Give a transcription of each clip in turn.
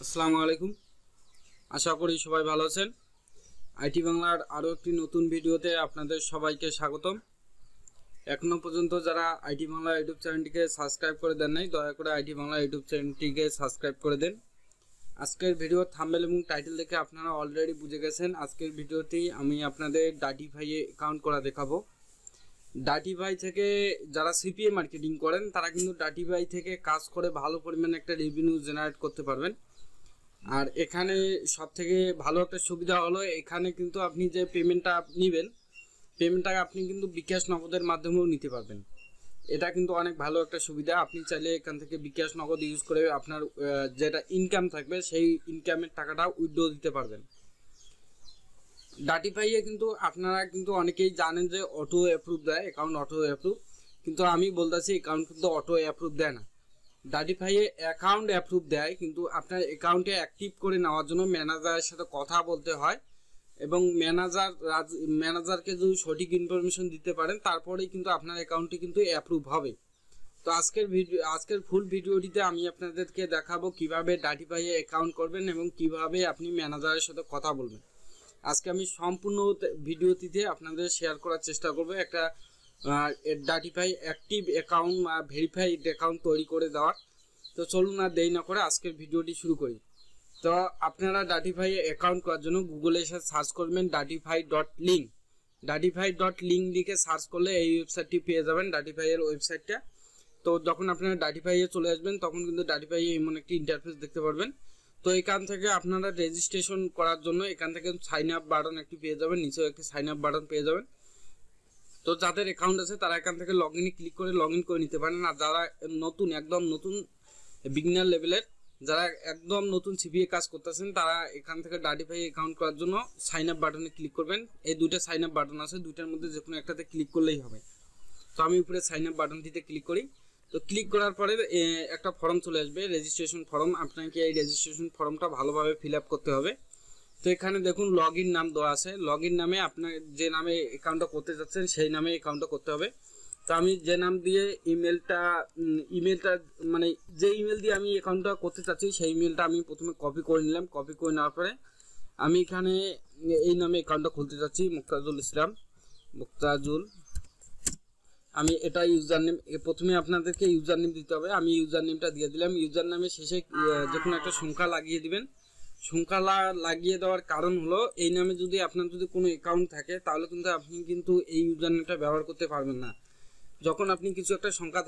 আসসালামু আলাইকুম। আশা করি সবাই ভালো আছেন। আইটি বাংলার আরও একটি নতুন ভিডিওতে আপনাদের সবাইকে স্বাগতম। এখনও পর্যন্ত যারা আইটি বাংলা ইউটিউব চ্যানেলটিকে সাবস্ক্রাইব করে দেন নাই, দয়া করে আইটি বাংলা ইউটিউব চ্যানেলটিকে সাবস্ক্রাইব করে দেন। আজকের ভিডিও থাম্বনেল এবং টাইটেল দেখে আপনারা অলরেডি বুঝে গেছেন। আজকের ভিডিওটি আমি আপনাদের ডাটিফাইয়ে অ্যাকাউন্ট করা দেখাবো। ডাটিফাই থেকে যারা সিপিএ মার্কেটিং করেন তারা কিন্তু ডাটিফাই থেকে কাজ করে ভালো পরিমাণে একটা রেভিনিউ জেনারেট করতে পারবেন। আর এখানে সবথেকে ভালো একটা সুবিধা হলো এখানে কিন্তু আপনি যে পেমেন্টটা নেবেন, পেমেন্টটা আপনি কিন্তু বিকাশ নগদের মাধ্যমেও নিতে পারবেন। এটা কিন্তু অনেক ভালো একটা সুবিধা। আপনি চাইলে এখান থেকে বিকাশ নগদ ইউজ করে আপনার যেটা ইনকাম থাকবে সেই ইনকামের টাকাটা উইথড্র দিতে পারবেন। ডাটিফাইয়ে কিন্তু আপনারা কিন্তু অনেকেই জানেন যে অটো অ্যাপ্রুভ দেয়, অ্যাকাউন্ট অটো অ্যাপ্রুভ, কিন্তু আমি বলতেছি অ্যাকাউন্ট কিন্তু অটো অ্যাপ্রুভ দেয় না। ডাটিফাইয়ে অ্যাকাউন্ট অ্যাপ্রুভ দেয়, কিন্তু আপনার অ্যাকাউন্টে অ্যাক্টিভ করে নেওয়ার জন্য ম্যানেজারের সাথে কথা বলতে হয় এবং ম্যানেজারকে যদি সঠিক ইনফরমেশন দিতে পারেন তারপরেই কিন্তু আপনার অ্যাকাউন্টটি কিন্তু অ্যাপ্রুভ হবে। তো আজকের ফুল ভিডিওটিতে আমি আপনাদেরকে দেখাবো কিভাবে ডাটিফাইয়ে অ্যাকাউন্ট করবেন এবং কিভাবে আপনি ম্যানেজারের সাথে কথা বলবেন। আজকে আমি সম্পূর্ণ ভিডিওটিতে আপনাদের শেয়ার করার চেষ্টা করব একটা ডাটিফাই অ্যাক্টিভ অ্যাকাউন্ট বা ভেরিফাইড অ্যাকাউন্ট তৈরি করে দেওয়ার। তো চলুন আর দেরি না করে আজকের ভিডিওটি শুরু করি। তো আপনারা ডাটিফাই অ্যাকাউন্ট করার জন্য গুগলে এসে সার্চ করবেন ডাটিফাই.লিঙ্ক। ডাটিফাই.লিঙ্ক লিখে সার্চ করলে এই ওয়েবসাইটটি পেয়ে যাবেন, ডাটিফাইয়ের ওয়েবসাইটটা। তো যখন আপনারা ডাটিফাইয়ে চলে আসবেন তখন কিন্তু ডাটিফাইয়ে এমন একটি ইন্টারফেস দেখতে পারবেন। তো এখান থেকে আপনারা রেজিস্ট্রেশন করার জন্য এখান থেকে সাইন আপ বাটন একটি পেয়ে যাবেন, নিচেও একটি সাইন আপ বাটন পেয়ে যাবেন। তো যাদের অ্যাকাউন্ট আছে তারা এখান থেকে লগ ইনে ক্লিক করে লগ ইন করে নিতে পারেন। আর যারা নতুন একদম নতুন বিগিনার লেভেলের যারা একদম নতুন সিপিএ কাজ করতেছেন তারা এখান থেকে ডাটিফাই অ্যাকাউন্ট করার জন্য সাইন আপ বাটনে ক্লিক করবেন। এই দুইটা সাইন আপ বাটন আছে, দুইটার মধ্যে যে কোনো একটাতে ক্লিক করলেই হবে। তো আমি উপরে সাইন আপ বাটনটিতে ক্লিক করি। তো ক্লিক করার পরে একটা ফর্ম চলে আসবে, রেজিস্ট্রেশন ফর্ম। আপনাকে এই রেজিস্ট্রেশন ফর্মটা ভালোভাবে ফিল আপ করতে হবে। তো এখানে দেখুন লগ ইন নাম দেওয়া আছে, লগ ইন নামে আপনার যে নামে অ্যাকাউন্টটা করতে যাচ্ছেন সেই নামে অ্যাকাউন্টটা করতে হবে। তো আমি যে নাম দিয়ে ইমেলটা মানে যে ইমেল দিয়ে আমি অ্যাকাউন্টটা করতে চাচ্ছি সেই ইমেলটা আমি প্রথমে কপি করে নিলাম। কপি করে নেওয়ার পরে আমি এখানে এই নামে অ্যাকাউন্টটা খুলতে চাচ্ছি, মুক্তাজুল ইসলাম, মুক্তাজুল। আমি এটা ইউজার নেম, প্রথমে আপনাদেরকে ইউজার নেম দিতে হবে। আমি ইউজার নেমটা দিয়ে দিলাম। ইউজার নামে শেষে যে কোনো একটা সংখ্যা লাগিয়ে দিবেন। সংখ্যা লাগিয়ে দেওয়ার কারণ হলো এই নামে যদি আপনার যদি কোনো অ্যাকাউন্ট থাকে তাহলে কিন্তু আপনি কিন্তু এই ইউজার নেমটা ব্যবহার করতে পারবেন না। যখন আপনি কিছু একটা সংখ্যা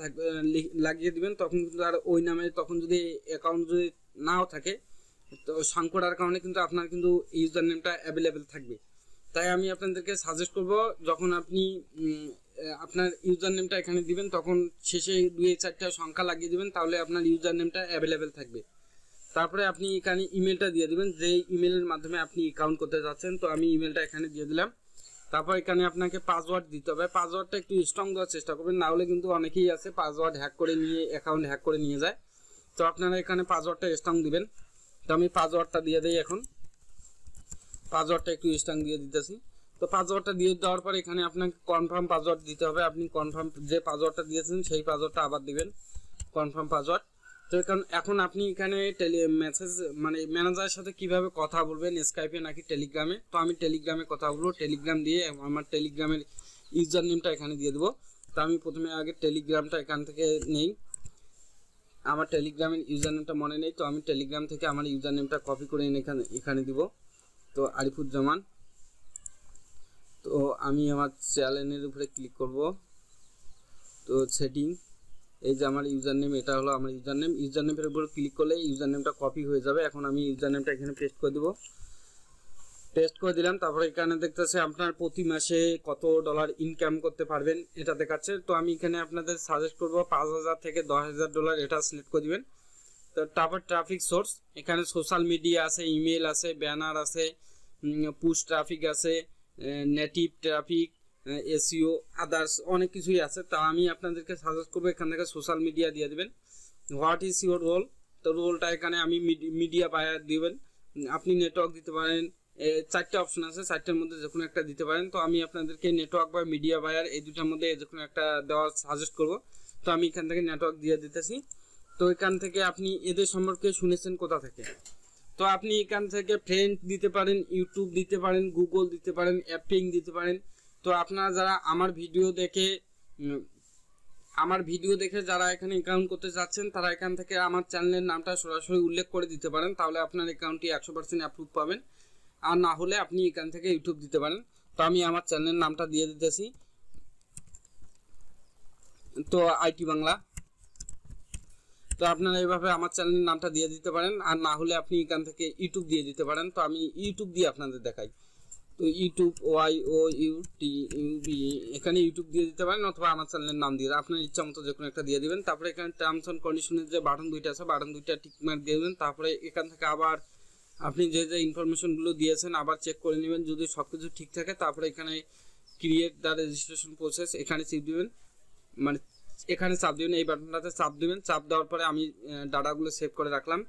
লাগিয়ে দিবেন তখন কিন্তু আর ওই নামে তখন যদি অ্যাকাউন্ট যদি নাও থাকে তো সংখ্যাটার কারণে কিন্তু আপনার কিন্তু ইউজার নেমটা অ্যাভেলেবেল থাকবে। তাই আমি আপনাদেরকে সাজেস্ট করব যখন আপনি আপনার ইউজার নেমটা এখানে দিবেন তখন শেষে 2-4টা সংখ্যা লাগিয়ে দিবেন, তাহলে আপনার ইউজার নেমটা অ্যাভেলেবেল থাকবে। তারপরে আপনি এখানে ইমেলটা দিয়ে দিবেন যে ইমেলের মাধ্যমে আপনি অ্যাকাউন্ট করতে যাচ্ছেন। তো আমি ইমেলটা এখানে দিয়ে দিলাম। তারপর এখানে আপনাকে পাসওয়ার্ড দিতে হবে। পাসওয়ার্ডটা একটু স্ট্রং দেওয়ার চেষ্টা করবেন, না হলে কিন্তু অনেকেই আছে পাসওয়ার্ড হ্যাক করে নিয়ে অ্যাকাউন্ট হ্যাক করে নিয়ে যায়। তো আপনারা এখানে পাসওয়ার্ডটা স্ট্রং দিবেন। তো আমি পাসওয়ার্ডটা দিয়ে দিই। এখন পাসওয়ার্ডটা একটু স্ট্রং দিয়ে দিতেছি। তো পাসওয়ার্ডটা দিয়ে দেওয়ার পর এখানে আপনাকে কনফার্ম পাসওয়ার্ড দিতে হবে। আপনি কনফার্ম যে পাসওয়ার্ডটা দিয়েছেন সেই পাসওয়ার্ডটা আবার দিবেন, কনফার্ম পাসওয়ার্ড। তো এখন আপনি এখানে মেসেজ মানে ম্যানেজারের সাথে কিভাবে কথা বলবেন, স্কাইপে নাকি টেলিগ্রামে। তো আমি টেলিগ্রামে কথা বলবো। টেলিগ্রাম দিয়ে আমার টেলিগ্রামের ইউজার নেমটা এখানে দিয়ে দেবো। তো আমি প্রথমে আগে টেলিগ্রামটা এখান থেকে নেই, আমার টেলিগ্রামের ইউজার নেমটা মনে নেই। তো আমি টেলিগ্রাম থেকে আমার ইউজার নেমটা কপি করে এখানে দিব। তো আরিফুজ্জামান। তো আমি আমার চ্যানেলের উপরে ক্লিক করব। তো সেটিং, এই যে আমার ইউজার নেম, এটা হলো আমার ইউজার নেম। ইউজার নেমের উপর ক্লিক করলে ইউজার নেমটা কপি হয়ে যাবে। এখন আমি ইউজার নেমটা এখানে পেস্ট করে দিব। পেস্ট করে দিলাম। তারপরে এখানে দেখতেছে আপনার প্রতি মাসে কত ডলার ইনকাম করতে পারবেন এটা দেখাচ্ছে। তো আমি এখানে আপনাদের সাজেস্ট করব 5,000 থেকে 10,000 ডলার, এটা সিলেক্ট করে দিবেন। তো তারপর ট্রাফিক সোর্স, এখানে সোশ্যাল মিডিয়া আছে, ইমেল আছে, ব্যানার আছে, পুশ ট্রাফিক আছে, নেটিভ ট্রাফিক, এসইও, আদার্স অনেক কিছুই আছে। তা আমি আপনাদেরকে সাজেস্ট করবো এখান থেকে সোশ্যাল মিডিয়া দিয়ে দিবেন। হোয়াট ইজ ইউর রোল, তো রোলটা এখানে আমি মিডিয়া বায়ার দিবেন। আপনি নেটওয়ার্ক দিতে পারেন, 4টে অপশন আছে, 4টের মধ্যে যে কোনো একটা দিতে পারেন। তো আমি আপনাদেরকে নেটওয়ার্ক বা মিডিয়া বায়ার এই দুটার মধ্যে যে কোনো একটা দেওয়ার সাজেস্ট করব। তো আমি এখান থেকে নেটওয়ার্ক দিয়ে দিতেছি। তো এখান থেকে আপনি এদের সম্পর্কে শুনেছেন কোথা থেকে, তো আপনি এখান থেকে ফ্রেন্ড দিতে পারেন, ইউটিউব দিতে পারেন, গুগল দিতে পারেন, অ্যাপিং দিতে পারেন। তো আপনারা যারা আমার ভিডিও দেখে যারা এখানে অ্যাকাউন্ট করতে চাচ্ছেন তারা এখান থেকে আমার চ্যানেলের নামটা সরাসরি উল্লেখ করে দিতে পারেন, তাহলে আপনার অ্যাকাউন্টটি 100% অ্যাপ্রুভ পাবেন। আর না হলে আপনি এখান থেকে ইউটিউব দিতে পারেন। তো আমি আমার চ্যানেলের নামটা দিয়ে দিতেছি, তো আইটি বাংলা। তো আপনারা এইভাবে আমার চ্যানেলের নামটা দিয়ে দিতে পারেন, আর না হলে আপনি এখান থেকে ইউটিউব দিয়ে দিতে পারেন। তো আমি ইউটিউব দিয়ে আপনাদের দেখাই। তো ইউটিউব YOUTUB এখানে ইউটিউব দিয়ে দিতে পারেন, অথবা আমার চ্যানেলের নাম দিয়ে আপনার ইচ্ছা মতো যে কোনো একটা দিয়ে দিবেন। তারপরে এখানে টার্মস অ্যান্ড কন্ডিশনের যে বাটন দুইটা আছে, বাটন দুইটা টিক মার্ক দিয়ে দেবেন। তারপরে এখান থেকে আবার আপনি যে ইনফরমেশনগুলো দিয়েছেন আবার চেক করে নেবেন, যদি সব কিছু ঠিক থাকে তারপরে এখানে ক্রিয়েট দ্য রেজিস্ট্রেশন প্রসেস এখানে চাপ দিবেন, মানে এখানে চাপ দিবেন, এই বাটনটাতে চাপ দিবেন। চাপ দেওয়ার পরে আমি ডাটাগুলো সেভ করে রাখলাম।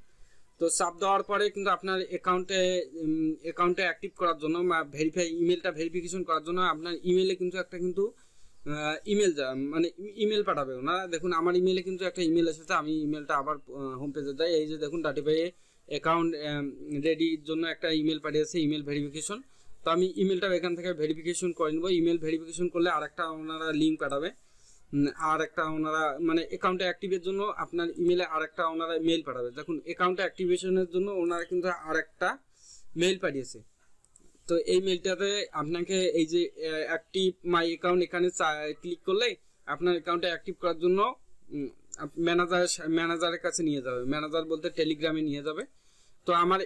তো চাপ দেওয়ার পরে কিন্তু আপনার অ্যাকাউন্টে অ্যাক্টিভ করার জন্য ইমেলটা ভেরিফিকেশন করার জন্য আপনার ইমেলে কিন্তু একটা ইমেল পাঠাবে ওনারা। দেখুন আমার ইমেলে কিন্তু একটা ইমেল এসেছে, আমি ইমেলটা আবার হোম পেজে যাই। এই যে দেখুন ডাটিফাইয়ে অ্যাকাউন্ট রেডির জন্য একটা ইমেল পাঠিয়েছে, ইমেল ভেরিফিকেশন। তো আমি ইমেলটা এখান থেকে ভেরিফিকেশন করে নেব। ইমেল ভেরিফিকেশন করলে আরেকটা ওনারা লিঙ্ক পাঠাবে, আর একটা ওনারা মানে অ্যাকাউন্টে অ্যাক্টিভের জন্য আপনার ইমেলে আরেকটা ওনারা মেল পাঠাবে। দেখুন অ্যাকাউন্টে অ্যাক্টিভেশনের জন্য ওনারা কিন্তু আরেকটা মেল পাঠিয়েছে। তো এই মেলটাতে আপনাকে এই যে অ্যাক্টিভ মাই অ্যাকাউন্ট এখানে ক্লিক করলে আপনার অ্যাকাউন্টে অ্যাক্টিভ করার জন্য ম্যানেজারের কাছে নিয়ে যাবে। ম্যানেজার বলতে টেলিগ্রামে নিয়ে যাবে। তো আমার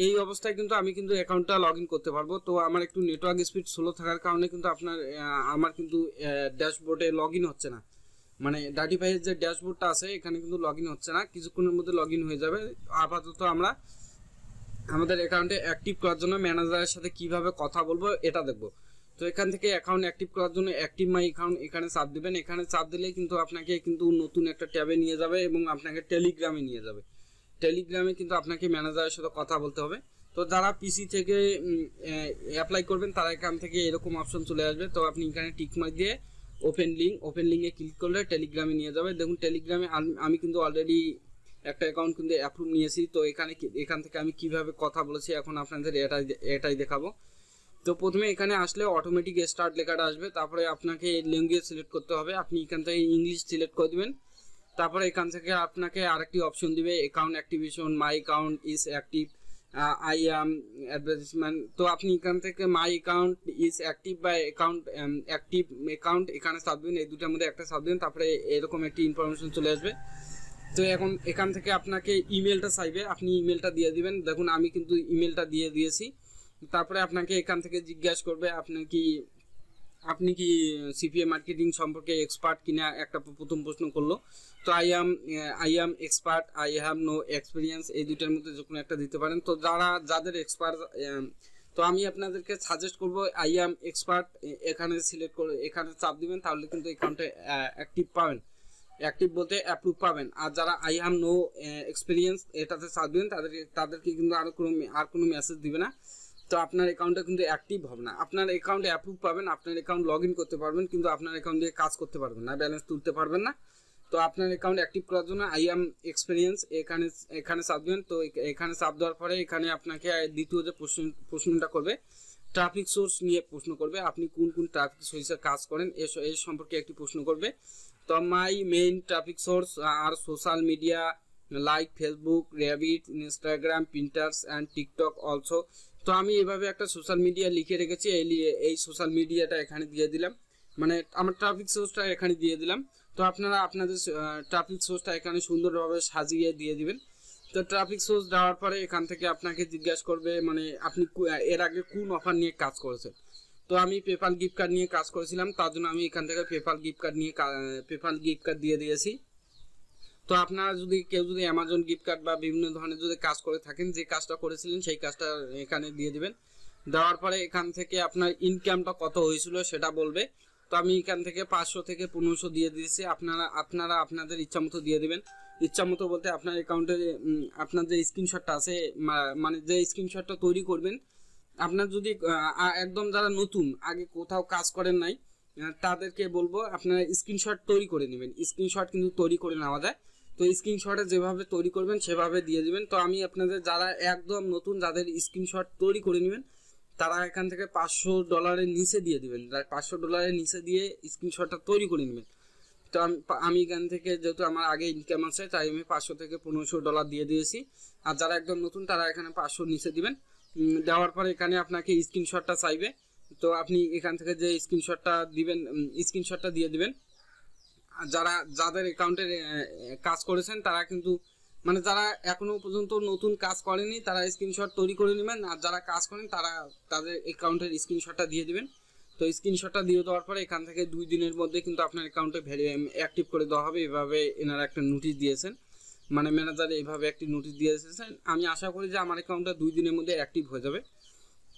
এই অবস্থায় কিন্তু আমি কিন্তু অ্যাকাউন্টটা লগ ইন করতে পারবো। তো আমার একটু নেটওয়ার্ক স্পিড স্লো থাকার কারণে কিন্তু আমার কিন্তু ড্যাশবোর্ডে লগ ইন হচ্ছে না, মানে ডাটিফাইয়ের যে ড্যাশবোর্ডটা আছে এখানে কিন্তু লগ ইন হচ্ছে না। কিছুক্ষণের মধ্যে লগ ইন হয়ে যাবে। আপাতত আমরা আমাদের অ্যাকাউন্টে অ্যাক্টিভ করার জন্য ম্যানেজারের সাথে কিভাবে কথা বলবো এটা দেখবো। তো এখান থেকে অ্যাকাউন্ট অ্যাক্টিভ করার জন্য অ্যাক্টিভ মাই অ্যাকাউন্ট এখানে চাপ দিবেন। এখানে চাপ দিলে কিন্তু আপনাকে কিন্তু নতুন একটা ট্যাবে নিয়ে যাবে এবং আপনাকে টেলিগ্রামে নিয়ে যাবে। টেলিগ্রামে কিন্তু আপনাকে ম্যানেজারের সাথে কথা বলতে হবে। তো যারা পিসি থেকে অ্যাপ্লাই করবেন তারা এখান থেকে এরকম অপশন চলে আসবে। তো আপনি এখানে টিক মার্ক দিয়ে ওপেন লিঙ্কে ক্লিক করলে টেলিগ্রামে নিয়ে যাবে। দেখুন টেলিগ্রামে আমি কিন্তু অলরেডি একটা অ্যাকাউন্ট কিন্তু অ্যাপ্রুভ নিয়েছি। তো এখান থেকে আমি কিভাবে কথা বলেছি এখন আপনাদের এটাই দেখাবো। তো প্রথমে এখানে আসলে অটোমেটিক স্টার্ট লেখাটা আসবে, তারপরে আপনাকে ল্যাঙ্গুয়েজ সিলেক্ট করতে হবে। আপনি এখান থেকে ইংলিশ সিলেক্ট করে দিবেন। তারপরে এখান থেকে আপনাকে আরেকটি অপশন দিবে account activation, my account is active, I am advertisement. তো আপনি এখান থেকে মাই অ্যাকাউন্ট ইজ অ্যাক্টিভ বা অ্যাকাউন্ট অ্যাক্টিভ অ্যাকাউন্ট এখানে চাপ দিবেন, এই দুটার মধ্যে একটা চাপ দিবেন। তারপরে এরকম একটি ইনফরমেশন চলে আসবে। তো এখন এখান থেকে আপনাকে ইমেলটা চাইবে, আপনি ইমেলটা দিয়ে দিবেন। দেখুন আমি কিন্তু ইমেলটা দিয়ে দিয়েছি। তারপরে আপনাকে এখান থেকে জিজ্ঞাসা করবে আপনি কি সিপিএ মার্কেটিং সম্পর্কে এক্সপার্ট কিনা, একটা প্রথম প্রশ্ন করলো। তো I am expert, I have no experience, এই দুইটার মধ্যে যে কোনো একটা দিতে পারেন। তো যাদের এক্সপার্ট, তো আমি আপনাদেরকে সাজেস্ট করব আই অ্যাম এক্সপার্ট এখানে সিলেক্ট করে এখানে চাপ দিবেন, তাহলে কিন্তু অ্যাকাউন্টে অ্যাক্টিভ পাবেন, অ্যাক্টিভ বলতে অ্যাপ্রুভ পাবেন। আর যারা আই হ্যাভ নো এক্সপিরিয়েন্স এটাতে চাপ দিবেন তাদেরকে কিন্তু আর কোনো মেসেজ দিবে না। তো আপনার অ্যাকাউন্টটা কিন্তু অ্যাক্টিভ হবে না। আপনার অ্যাকাউন্টে অ্যাপ্রুভ পাবেন, আপনার অ্যাকাউন্ট লগ ইন করতে পারবেন, কিন্তু আপনার অ্যাকাউন্ট দিয়ে কাজ করতে পারবেন না, ব্যালেন্স তুলতে পারবেন না। তো আপনার অ্যাকাউন্ট অ্যাক্টিভ করার জন্য আই অ্যাম এক্সপিরিয়েন্স এখানে চাপ দেবেন। তো এখানে চাপ দেওয়ার পরে এখানে আপনাকে দ্বিতীয় যে প্রশ্নটা করবে ট্রাফিক সোর্স নিয়ে প্রশ্ন করবে, আপনি কোন ট্রাফিক সোর্সে কাজ করেন এর সম্পর্কে একটি প্রশ্ন করবে। তো my main traffic source are social media like Facebook, rabbit, Instagram, Pinterest and TikTok also. তো আমি এভাবে একটা সোশ্যাল মিডিয়া লিখে রেখেছি, এই সোশ্যাল মিডিয়াটা এখানে দিয়ে দিলাম, মানে আমার ট্রাফিক সোর্সটা এখানে দিয়ে দিলাম। তো আপনারা আপনাদের ট্রাফিক সোর্সটা এখানে সুন্দরভাবে সাজিয়ে দিয়ে দিবেন। তো ট্রাফিক সোর্স দেওয়ার পরে এখান থেকে আপনাকে জিজ্ঞাসা করবে মানে আপনি এর আগে কোন অফার নিয়ে কাজ করেছেন। তো আমি পেপাল গিফট কার্ড নিয়ে কাজ করেছিলাম, তার জন্য আমি এখান থেকে পেপাল গিফট কার্ড দিয়ে দিয়েছি। তো আপনারা কেউ যদি অ্যামাজন গিফট কার্ড বা বিভিন্ন ধরনের যদি কাজ করে থাকেন, যে কাজটা করেছিলেন সেই কাজটা এখানে দিয়ে দিবেন। দেওয়ার পরে এখান থেকে আপনার ইনকামটা কত হয়েছিল সেটা বলবে। তো আমি এখান থেকে 500 থেকে 1500 দিয়ে দিয়েছি। আপনারা আপনাদের ইচ্ছা মতো দিয়ে দিবেন। ইচ্ছা মতো বলতে আপনার অ্যাকাউন্টে আপনার যে স্ক্রিনশটটা আছে, মানে যে স্ক্রিনশটটা তৈরি করবেন, আপনার যদি একদম যারা নতুন আগে কোথাও কাজ করেন নাই তাদেরকে বলবো আপনারা স্ক্রিনশট তৈরি করে নেবেন। স্ক্রিনশট কিন্তু তৈরি করে নেওয়া যায়। তো স্ক্রিনশটে যেভাবে তৈরি করবেন সেভাবে দিয়ে দিবেন। তো আমি আপনাদের যারা একদম নতুন, যাদের স্ক্রিনশট তৈরি করে নেবেন, তারা এখান থেকে $500 নিচে দিয়ে দিবেন। $500 নিচে দিয়ে স্ক্রিনশটটা তৈরি করে নেবেন। তো আমি এখান থেকে যেহেতু আমার আগে ইনকাম আছে, তাই আমি $500 থেকে $1500 দিয়ে দিয়েছি। আর যারা একদম নতুন তারা এখানে 500 নিচে দিবেন। দেওয়ার পরে এখানে আপনাকে স্ক্রিনশটটা চাইবে। তো আপনি এখান থেকে যে স্ক্রিনশটটা দিবেন, স্ক্রিনশটটা দিয়ে দিবেন। আর যাদের অ্যাকাউন্টে কাজ করেছেন তারা কিন্তু, মানে যারা এখনো পর্যন্ত নতুন কাজ করেনি তারা স্ক্রিনশট তৈরি করে নেবেন। আর যারা কাজ করেন তারা তাদের অ্যাকাউন্টের স্ক্রিনশটটা দিয়ে দিবেন। তো স্ক্রিনশটটা দিয়ে দেওয়ার পরে এখান থেকে 2 দিনের মধ্যে কিন্তু আপনার অ্যাকাউন্টে অ্যাক্টিভ করে দেওয়া হবে। এভাবে এনারা একটা নোটিশ দিয়েছেন, মানে ম্যানেজার এইভাবে একটি নোটিশ দিয়ে এসেছেন। আমি আশা করি যে আমার অ্যাকাউন্টটা 2 দিনের মধ্যে অ্যাক্টিভ হয়ে যাবে।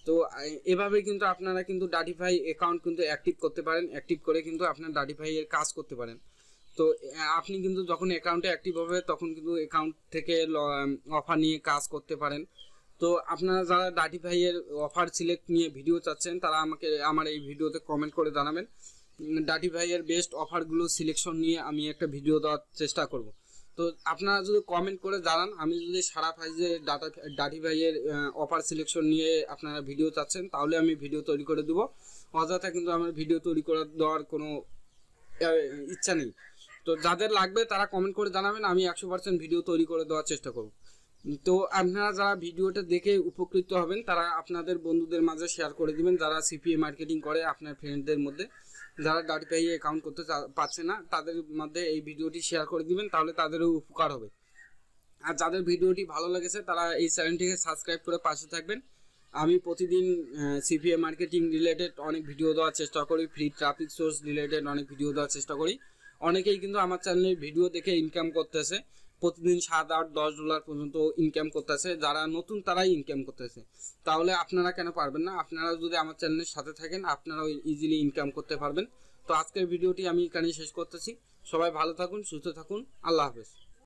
তো এভাবে কিন্তু আপনারা কিন্তু ডাটিফাই অ্যাকাউন্ট কিন্তু অ্যাক্টিভ করতে পারেন। অ্যাক্টিভ করে কিন্তু আপনার ডাটিফাই এর কাজ করতে পারেন। তো আপনি কিন্তু যখন অ্যাকাউন্টে অ্যাক্টিভ হবে তখন কিন্তু অ্যাকাউন্ট থেকে অফার নিয়ে কাজ করতে পারেন। তো আপনারা যারা ডাটিফাই এর অফার সিলেক্ট নিয়ে ভিডিও চাচ্ছেন তারা আমাকে আমার এই ভিডিওতে কমেন্ট করে জানাবেন। ডাটিফাই এর বেস্ট অফারগুলো সিলেকশন নিয়ে আমি একটা ভিডিও দেওয়ার চেষ্টা করব। তো আপনারা যদি কমেন্ট করে জানান, আমি যদি সারা ফাইজে ডাটিফাই এর অফার সিলেকশন নিয়ে আপনারা ভিডিও চাচ্ছেন তাহলে আমি ভিডিও তৈরি করে দেবো। অযথা কিন্তু আমার ভিডিও তৈরি করে দেওয়ার কোনো ইচ্ছা নেই। তো যাদের লাগবে তারা কমেন্ট করে জানাবেন, আমি 100% ভিডিও তৈরি করে দেওয়ার চেষ্টা করব। তো আপনারা যারা ভিডিওটা দেখে উপকৃত হবেন তারা আপনাদের বন্ধুদের মাঝে শেয়ার করে দিবেন, যারা সিপিএ মার্কেটিং করে আপনার ফ্রেন্ডদের মধ্যে, যারা ডাটিফাই অ্যাকাউন্ট করতে পারছে না তাদের মধ্যে এই ভিডিওটি শেয়ার করে দিবেন, তাহলে তাদেরও উপকার হবে। আর যাদের ভিডিওটি ভালো লেগেছে তারা এই চ্যানেলটিকে সাবস্ক্রাইব করে পাশে থাকবেন। আমি প্রতিদিন সিপিএ মার্কেটিং রিলেটেড অনেক ভিডিও দেওয়ার চেষ্টা করি, ফ্রি ট্রাফিক সোর্স রিলেটেড অনেক ভিডিও দেওয়ার চেষ্টা করি। অনেকেই কিন্তু আমার চ্যানেলের ভিডিও দেখে ইনকাম করতেছে, প্রতিদিন $7, $8, $10 পর্যন্ত ইনকাম করতেছে। যারা নতুন তারাই ইনকাম করতেছে, তাহলে আপনারা কেন পারবেন না? আপনারা যদি আমার চ্যানেলের সাথে থাকেন আপনারাও ইজিলি ইনকাম করতে পারবেন। তো আজকের ভিডিওটি আমি এখানেই শেষ করতেছি। সবাই ভালো থাকুন, সুস্থ থাকুন, আল্লাহ হাফেজ।